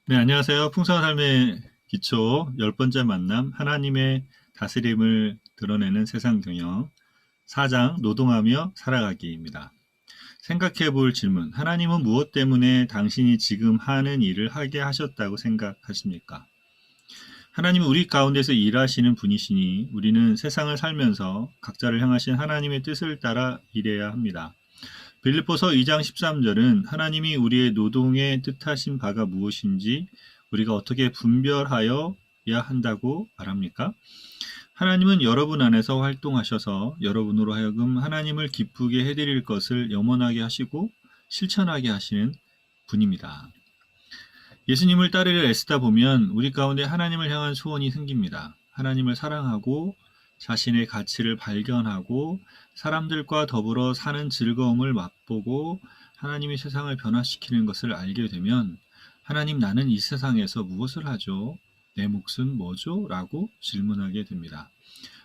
네, 안녕하세요. 풍성한 삶의 기초 10번째 만남 하나님의 다스림을 드러내는 세상 경영 4장 노동하며 살아가기입니다. 생각해 볼 질문. 하나님은 무엇 때문에 당신이 지금 하는 일을 하게 하셨다고 생각하십니까? 하나님은 우리 가운데서 일하시는 분이시니 우리는 세상을 살면서 각자를 향하신 하나님의 뜻을 따라 일해야 합니다. 빌립보서 2장 13절은 하나님이 우리의 노동의 뜻하신 바가 무엇인지 우리가 어떻게 분별하여야 한다고 말합니까? 하나님은 여러분 안에서 활동하셔서 여러분으로 하여금 하나님을 기쁘게 해드릴 것을 염원하게 하시고 실천하게 하시는 분입니다. 예수님을 따르려 애쓰다 보면 우리 가운데 하나님을 향한 소원이 생깁니다. 하나님을 사랑하고 자신의 가치를 발견하고 사람들과 더불어 사는 즐거움을 맛보고 하나님이 세상을 변화시키는 것을 알게 되면 하나님, 나는 이 세상에서 무엇을 하죠? 내 몫은 뭐죠? 라고 질문하게 됩니다.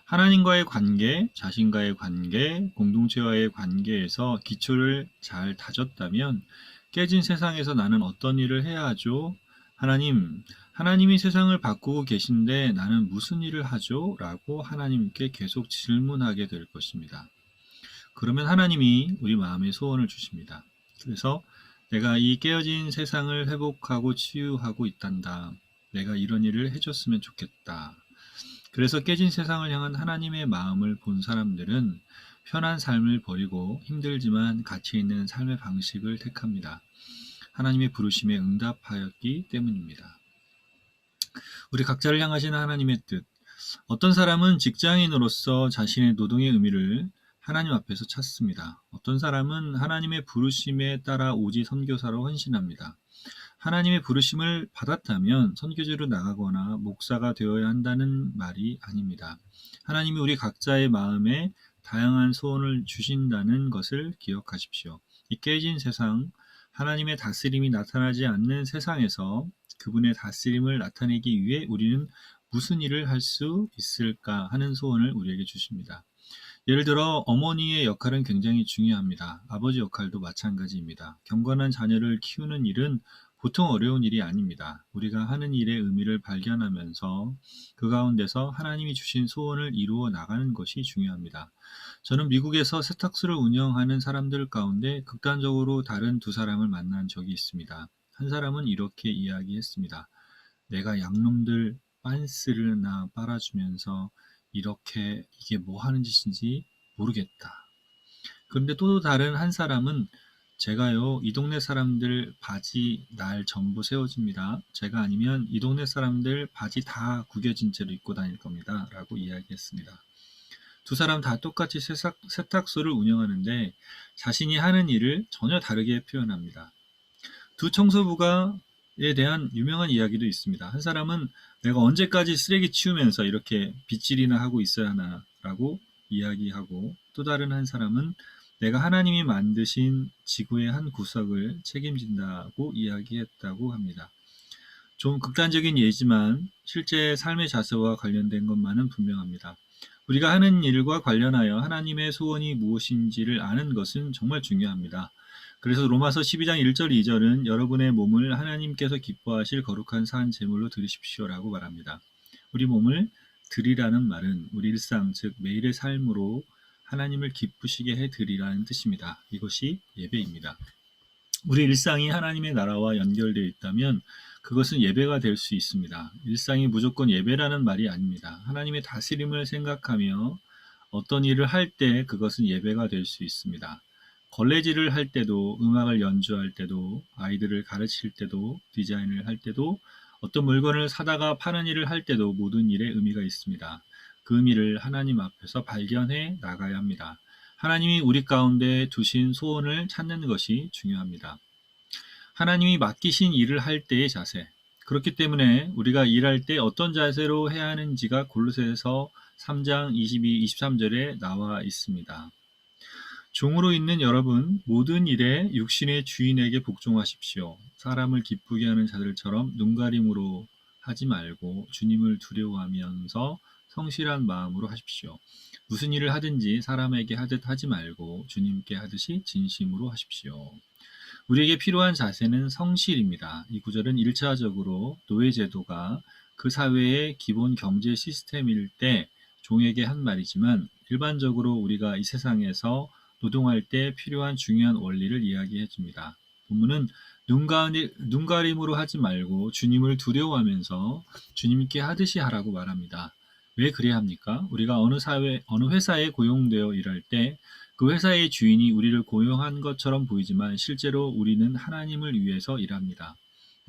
하나님과의 관계, 자신과의 관계, 공동체와의 관계에서 기초를 잘 다졌다면 깨진 세상에서 나는 어떤 일을 해야 하죠? 하나님이 세상을 바꾸고 계신데 나는 무슨 일을 하죠? 라고 하나님께 계속 질문하게 될 것입니다. 그러면 하나님이 우리 마음에 소원을 주십니다. 그래서 내가 이 깨어진 세상을 회복하고 치유하고 있단다. 내가 이런 일을 해줬으면 좋겠다. 그래서 깨진 세상을 향한 하나님의 마음을 본 사람들은 편한 삶을 버리고 힘들지만 가치 있는 삶의 방식을 택합니다. 하나님의 부르심에 응답하였기 때문입니다. 우리 각자를 향하신 하나님의 뜻. 어떤 사람은 직장인으로서 자신의 노동의 의미를 하나님 앞에서 찾습니다. 어떤 사람은 하나님의 부르심에 따라 오지 선교사로 헌신합니다. 하나님의 부르심을 받았다면 선교지로 나가거나 목사가 되어야 한다는 말이 아닙니다. 하나님이 우리 각자의 마음에 다양한 소원을 주신다는 것을 기억하십시오. 이 깨진 세상, 하나님의 다스림이 나타나지 않는 세상에서 그분의 다스림을 나타내기 위해 우리는 무슨 일을 할 수 있을까 하는 소원을 우리에게 주십니다. 예를 들어 어머니의 역할은 굉장히 중요합니다. 아버지 역할도 마찬가지입니다. 경건한 자녀를 키우는 일은 보통 어려운 일이 아닙니다. 우리가 하는 일의 의미를 발견하면서 그 가운데서 하나님이 주신 소원을 이루어 나가는 것이 중요합니다. 저는 미국에서 세탁소를 운영하는 사람들 가운데 극단적으로 다른 두 사람을 만난 적이 있습니다. 한 사람은 이렇게 이야기했습니다. 내가 양놈들 빤스를 빨아주면서 이렇게 이게 뭐 하는 짓인지 모르겠다. 그런데 또 다른 한 사람은 제가요, 이 동네 사람들 바지 날 전부 세워줍니다. 제가 아니면 이 동네 사람들 바지 다 구겨진 채로 입고 다닐 겁니다. 라고 이야기했습니다. 두 사람 다 똑같이 세탁소를 운영하는데 자신이 하는 일을 전혀 다르게 표현합니다. 두 청소부가에 대한 유명한 이야기도 있습니다. 한 사람은 내가 언제까지 쓰레기 치우면서 이렇게 빗질이나 하고 있어야 하나라고 이야기하고 또 다른 한 사람은 내가 하나님이 만드신 지구의 한 구석을 책임진다고 이야기했다고 합니다. 좀 극단적인 예지만 실제 삶의 자세와 관련된 것만은 분명합니다. 우리가 하는 일과 관련하여 하나님의 소원이 무엇인지를 아는 것은 정말 중요합니다. 그래서 로마서 12장 1절 2절은 여러분의 몸을 하나님께서 기뻐하실 거룩한 산 제물로 드리십시오라고 말합니다. 우리 몸을 드리라는 말은 우리 일상, 즉 매일의 삶으로 하나님을 기쁘시게 해드리라는 뜻입니다. 이것이 예배입니다. 우리 일상이 하나님의 나라와 연결되어 있다면 그것은 예배가 될 수 있습니다. 일상이 무조건 예배라는 말이 아닙니다. 하나님의 다스림을 생각하며 어떤 일을 할 때 그것은 예배가 될 수 있습니다. 걸레질을 할 때도, 음악을 연주할 때도, 아이들을 가르칠 때도, 디자인을 할 때도, 어떤 물건을 사다가 파는 일을 할 때도 모든 일에 의미가 있습니다. 그 의미를 하나님 앞에서 발견해 나가야 합니다. 하나님이 우리 가운데 두신 소원을 찾는 것이 중요합니다. 하나님이 맡기신 일을 할 때의 자세. 그렇기 때문에 우리가 일할 때 어떤 자세로 해야 하는지가 골로새서 3장 22, 23절에 나와 있습니다. 종으로 있는 여러분, 모든 일에 육신의 주인에게 복종하십시오. 사람을 기쁘게 하는 자들처럼 눈가림으로 하지 말고 주님을 두려워하면서 성실한 마음으로 하십시오. 무슨 일을 하든지 사람에게 하듯 하지 말고 주님께 하듯이 진심으로 하십시오. 우리에게 필요한 자세는 성실입니다. 이 구절은 1차적으로 노예제도가 그 사회의 기본 경제 시스템일 때 종에게 한 말이지만 일반적으로 우리가 이 세상에서 노동할 때 필요한 중요한 원리를 이야기해 줍니다. 본문은 눈가림으로 하지 말고 주님을 두려워하면서 주님께 하듯이 하라고 말합니다. 왜 그래야 합니까? 우리가 어느 회사에 고용되어 일할 때 그 회사의 주인이 우리를 고용한 것처럼 보이지만 실제로 우리는 하나님을 위해서 일합니다.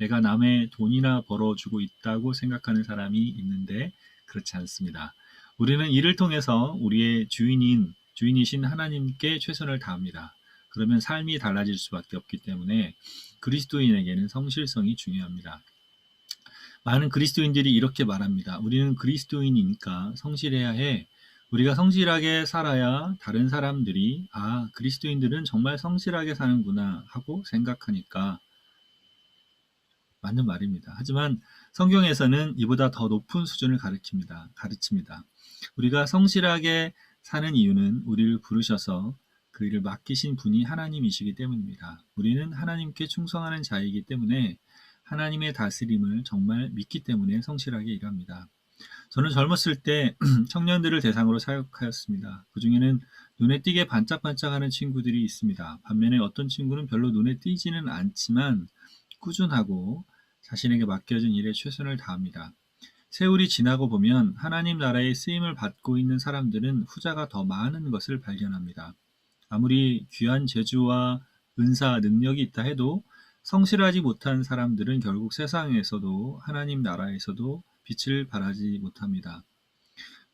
내가 남의 돈이나 벌어주고 있다고 생각하는 사람이 있는데 그렇지 않습니다. 우리는 이를 통해서 우리의 주인이신 하나님께 최선을 다합니다. 그러면 삶이 달라질 수밖에 없기 때문에 그리스도인에게는 성실성이 중요합니다. 많은 그리스도인들이 이렇게 말합니다. 우리는 그리스도인이니까 성실해야 해. 우리가 성실하게 살아야 다른 사람들이 그리스도인들은 정말 성실하게 사는구나 하고 생각하니까 맞는 말입니다. 하지만 성경에서는 이보다 더 높은 수준을 가르칩니다. 우리가 성실하게 사는 이유는 우리를 부르셔서 그 일을 맡기신 분이 하나님이시기 때문입니다. 우리는 하나님께 충성하는 자이기 때문에 하나님의 다스림을 정말 믿기 때문에 성실하게 일합니다. 저는 젊었을 때 청년들을 대상으로 사역하였습니다. 그 중에는 눈에 띄게 반짝반짝하는 친구들이 있습니다. 반면에 어떤 친구는 별로 눈에 띄지는 않지만 꾸준하고 자신에게 맡겨진 일에 최선을 다합니다. 세월이 지나고 보면 하나님 나라의 쓰임을 받고 있는 사람들은 후자가 더 많은 것을 발견합니다. 아무리 귀한 재주와 은사, 능력이 있다 해도 성실하지 못한 사람들은 결국 세상에서도 하나님 나라에서도 빛을 발하지 못합니다.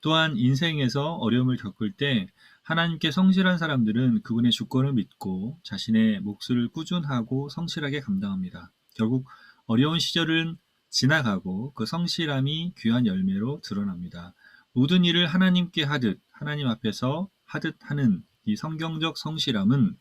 또한 인생에서 어려움을 겪을 때 하나님께 성실한 사람들은 그분의 주권을 믿고 자신의 몫을 꾸준하고 성실하게 감당합니다. 결국 어려운 시절은 지나가고 그 성실함이 귀한 열매로 드러납니다. 모든 일을 하나님께 하듯 하나님 앞에서 하듯 하는 이 성경적 성실함은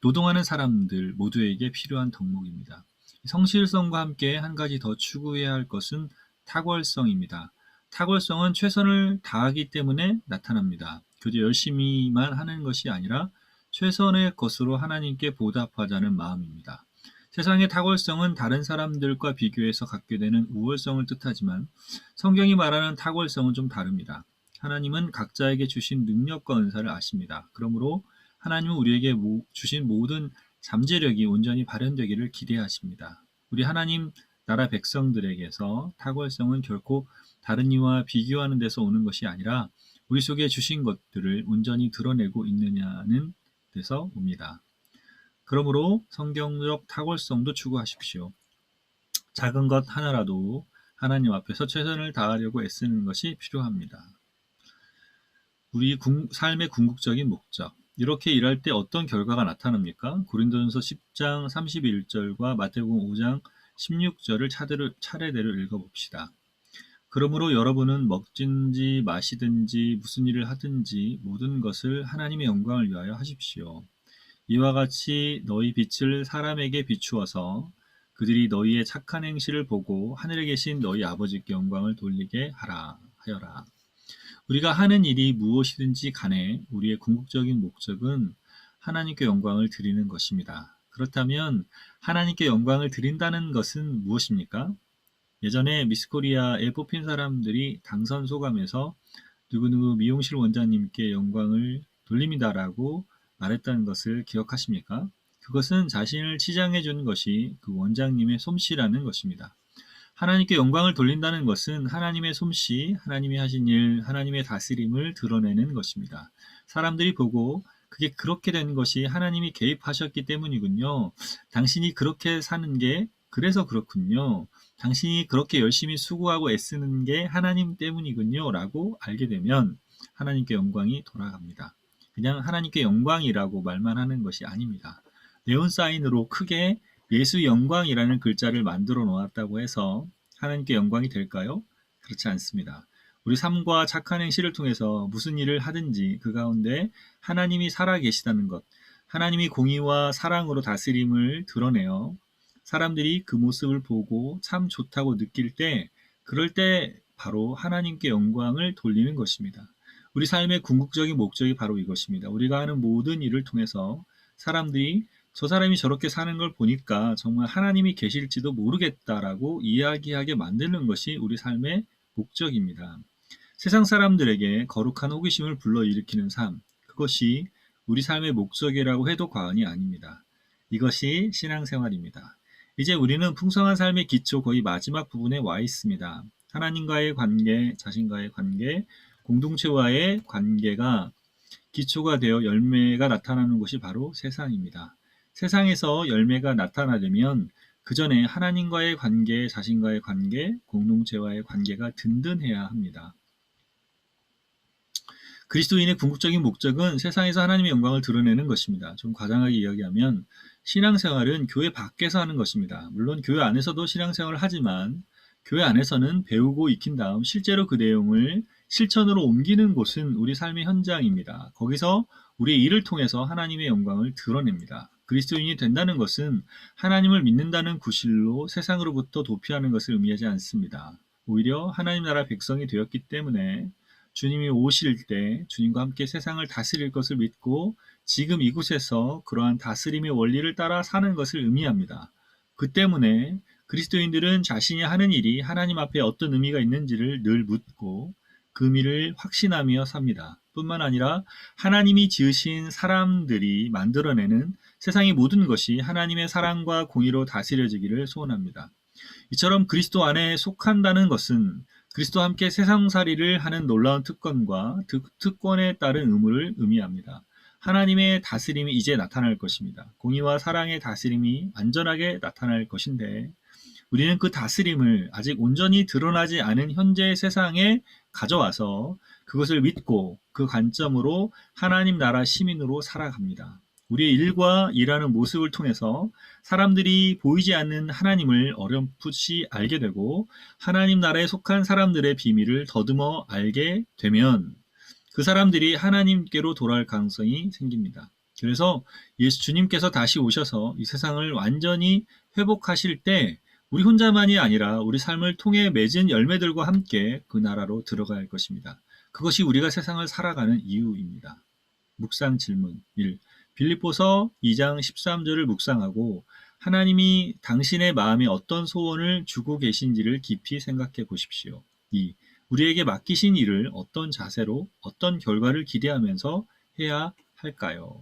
노동하는 사람들 모두에게 필요한 덕목입니다. 성실성과 함께 한 가지 더 추구해야 할 것은 탁월성입니다. 탁월성은 최선을 다하기 때문에 나타납니다. 그저 열심히만 하는 것이 아니라 최선의 것으로 하나님께 보답하자는 마음입니다. 세상의 탁월성은 다른 사람들과 비교해서 갖게 되는 우월성을 뜻하지만 성경이 말하는 탁월성은 좀 다릅니다. 하나님은 각자에게 주신 능력과 은사를 아십니다. 그러므로 하나님은 우리에게 주신 모든 잠재력이 온전히 발현되기를 기대하십니다. 우리 하나님 나라 백성들에게서 탁월성은 결코 다른 이와 비교하는 데서 오는 것이 아니라 우리 속에 주신 것들을 온전히 드러내고 있느냐는 데서 옵니다. 그러므로 성경적 탁월성도 추구하십시오. 작은 것 하나라도 하나님 앞에서 최선을 다하려고 애쓰는 것이 필요합니다. 우리 삶의 궁극적인 목적. 이렇게 일할 때 어떤 결과가 나타납니까? 고린도전서 10장 31절과 마태복음 5장 16절을 차례대로 읽어봅시다. 그러므로 여러분은 먹든지 마시든지 무슨 일을 하든지 모든 것을 하나님의 영광을 위하여 하십시오. 이와 같이 너희 빛을 사람에게 비추어서 그들이 너희의 착한 행실을 보고 하늘에 계신 너희 아버지께 영광을 돌리게 하여라. 우리가 하는 일이 무엇이든지 간에 우리의 궁극적인 목적은 하나님께 영광을 드리는 것입니다. 그렇다면 하나님께 영광을 드린다는 것은 무엇입니까? 예전에 미스코리아에 뽑힌 사람들이 당선 소감에서 누구누구 미용실 원장님께 영광을 돌립니다라고 말했다는 것을 기억하십니까? 그것은 자신을 치장해 준 것이 그 원장님의 솜씨라는 것입니다. 하나님께 영광을 돌린다는 것은 하나님의 솜씨, 하나님이 하신 일, 하나님의 다스림을 드러내는 것입니다. 사람들이 보고 그게 그렇게 된 것이 하나님이 개입하셨기 때문이군요. 당신이 그렇게 사는 게 그래서 그렇군요. 당신이 그렇게 열심히 수고하고 애쓰는 게 하나님 때문이군요. 라고 알게 되면 하나님께 영광이 돌아갑니다. 그냥 하나님께 영광이라고 말만 하는 것이 아닙니다. 네온사인으로 크게 예수 영광이라는 글자를 만들어 놓았다고 해서 하나님께 영광이 될까요? 그렇지 않습니다. 우리 삶과 착한 행실을 통해서 무슨 일을 하든지 그 가운데 하나님이 살아계시다는 것, 하나님이 공의와 사랑으로 다스림을 드러내어 사람들이 그 모습을 보고 참 좋다고 느낄 때, 그럴 때 바로 하나님께 영광을 돌리는 것입니다. 우리 삶의 궁극적인 목적이 바로 이것입니다. 우리가 하는 모든 일을 통해서 사람들이 저 사람이 저렇게 사는 걸 보니까 정말 하나님이 계실지도 모르겠다라고 이야기하게 만드는 것이 우리 삶의 목적입니다. 세상 사람들에게 거룩한 호기심을 불러일으키는 삶, 그것이 우리 삶의 목적이라고 해도 과언이 아닙니다. 이것이 신앙생활입니다. 이제 우리는 풍성한 삶의 기초 거의 마지막 부분에 와 있습니다. 하나님과의 관계, 자신과의 관계, 공동체와의 관계가 기초가 되어 열매가 나타나는 곳이 바로 세상입니다. 세상에서 열매가 나타나려면 그 전에 하나님과의 관계, 자신과의 관계, 공동체와의 관계가 든든해야 합니다. 그리스도인의 궁극적인 목적은 세상에서 하나님의 영광을 드러내는 것입니다. 좀 과장하게 이야기하면 신앙생활은 교회 밖에서 하는 것입니다. 물론 교회 안에서도 신앙생활을 하지만 교회 안에서는 배우고 익힌 다음 실제로 그 내용을 실천으로 옮기는 곳은 우리 삶의 현장입니다. 거기서 우리의 일을 통해서 하나님의 영광을 드러냅니다. 그리스도인이 된다는 것은 하나님을 믿는다는 구실로 세상으로부터 도피하는 것을 의미하지 않습니다. 오히려 하나님 나라 백성이 되었기 때문에 주님이 오실 때 주님과 함께 세상을 다스릴 것을 믿고 지금 이곳에서 그러한 다스림의 원리를 따라 사는 것을 의미합니다. 그 때문에 그리스도인들은 자신이 하는 일이 하나님 앞에 어떤 의미가 있는지를 늘 묻고 그 의미를 확신하며 삽니다. 뿐만 아니라 하나님이 지으신 사람들이 만들어내는 세상의 모든 것이 하나님의 사랑과 공의로 다스려지기를 소원합니다. 이처럼 그리스도 안에 속한다는 것은 그리스도와 함께 세상살이를 하는 놀라운 특권과 특권에 따른 의무를 의미합니다. 하나님의 다스림이 이제 나타날 것입니다. 공의와 사랑의 다스림이 완전하게 나타날 것인데 우리는 그 다스림을 아직 온전히 드러나지 않은 현재의 세상에 가져와서 그것을 믿고 그 관점으로 하나님 나라 시민으로 살아갑니다. 우리의 일과 일하는 모습을 통해서 사람들이 보이지 않는 하나님을 어렴풋이 알게 되고 하나님 나라에 속한 사람들의 비밀을 더듬어 알게 되면 그 사람들이 하나님께로 돌아올 가능성이 생깁니다. 그래서 예수 주님께서 다시 오셔서 이 세상을 완전히 회복하실 때 우리 혼자만이 아니라 우리 삶을 통해 맺은 열매들과 함께 그 나라로 들어갈 것입니다. 그것이 우리가 세상을 살아가는 이유입니다. 묵상 질문 1. 빌립보서 2장 13절을 묵상하고 하나님이 당신의 마음에 어떤 소원을 주고 계신지를 깊이 생각해 보십시오. 2. 우리에게 맡기신 일을 어떤 자세로 어떤 결과를 기대하면서 해야 할까요?